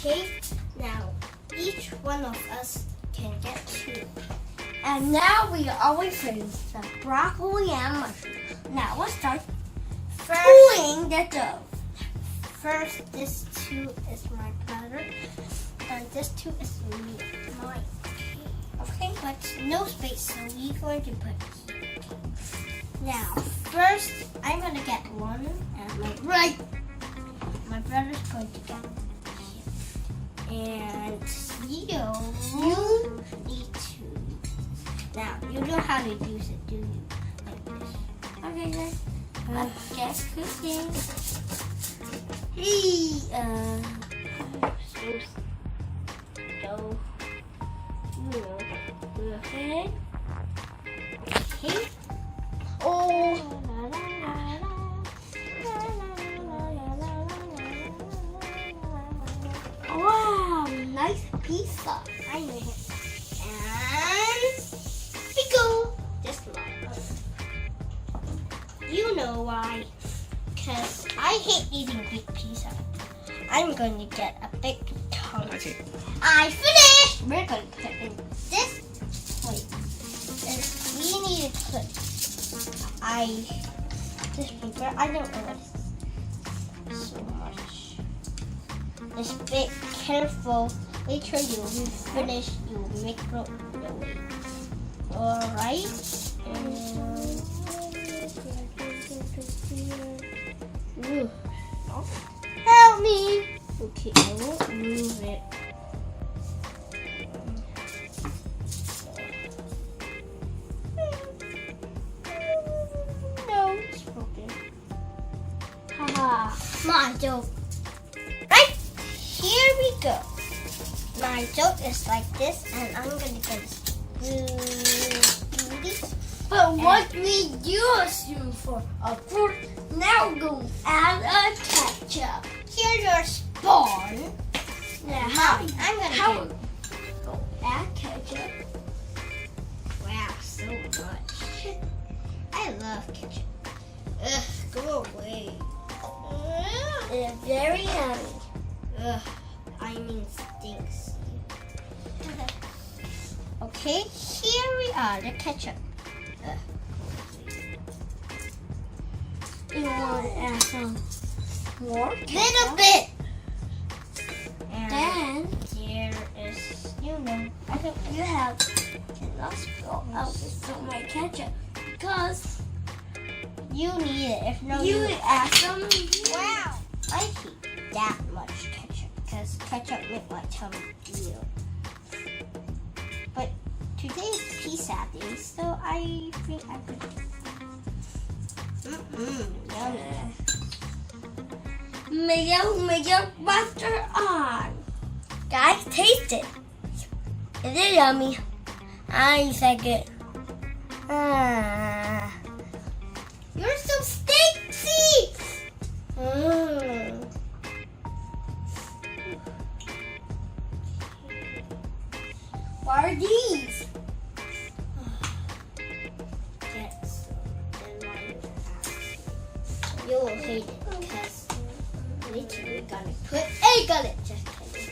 Okay, now each one of us can get 2. And now we are always finish the broccoli and mushroom. Now let's start pulling the dough. First, this 2 is my brother, and this 2 is mine. Okay, but no space, so we're going to put here. Now, first, I'm going to get 1, and my brother's going to get here. And you need to. Now, you know how to use it, do you? Like this. Okay, guys. Let's get cooking. Hey, go ahead. Okay. Oh. Wow, nice pizza. I know it. And we go. This one. You know why? Because I hate eating big pizza. I'm going to get a big ton. I finished! We're going to put in this plate. And we need to put this paper. I don't know what it is so much. This bit, careful. Make sure you finish your microwave. Alright. Help me! Okay, I won't move it. No, it's broken. Haha, my dough. Right, here we go. My dough is like this, and I'm gonna get this. But what we use you for a fruit, now go add a ketchup. Here's your spoon. Now, I'm gonna go add ketchup. Wow, so much. I love ketchup. Ugh, go away. It's very yummy. Ugh, I mean stinks. Okay, here we are, the ketchup. You want to add some more ketchup? Little bit. And then there is, I think you have enough go out with so much ketchup because you need it. If no, you would add some. Wow, I hate that much ketchup because ketchup makes my tummy feel. But today's pizza day, so I think I could. Mayo butter on. Guys, taste it. Is it yummy? I like it. You're so stinky. What are these? You will hate it because later we're gonna put egg on it. Just kidding.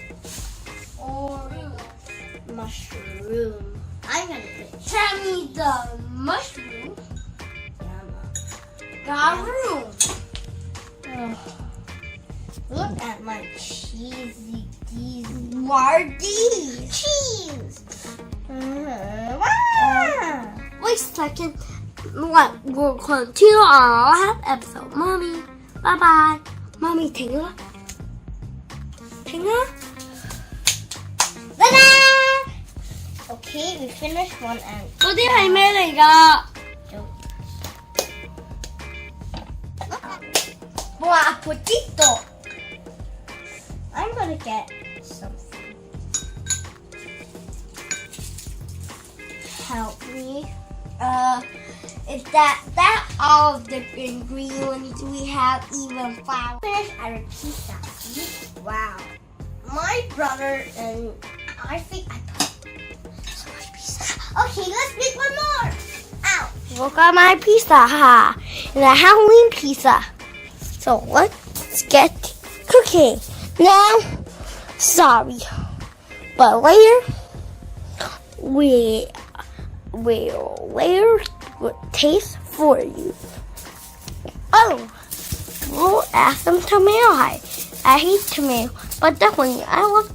Or mushroom. I'm gonna put. Tell me the mushroom. Garoon. Look at my cheesy What are these? Cheese. Wow. Wait a second. We'll continue our episode. Mommy, bye-bye. Mommy, 停啦。停啦。Ta-da! Okay, we finished one and... 嗰啲係咩嚟㗎？哇 potato! I'm gonna get something. Help me. Is that all of the ingredients we have, even flour? Finish our pizza. Wow. My brother and I think I put so much pizza. Okay, let's make one more. Ow. Look at my pizza, ha. It's a Halloween pizza. So let's get cooking. Now, Sorry. But later, we'll taste for you. Oh, we'll add some tomato. I hate tomato, but definitely I love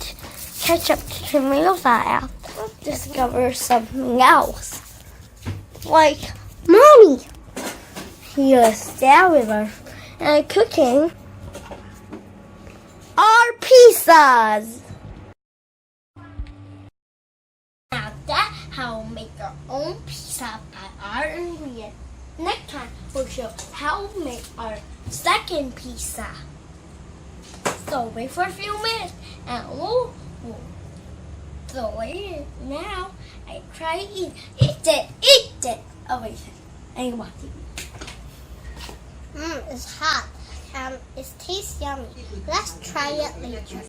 ketchup tomato sauce. Let's discover something else. Like, Mommy, here's Dad with us and cooking our pizzas. Now that's how we make our own pizza by our ingredients. Next time we'll show how we make our second pizza. So wait for a few minutes and we'll throw it in. Now I try to eat it. Oh wait, I want to eat. It's hot. It tastes yummy. Let's try it later.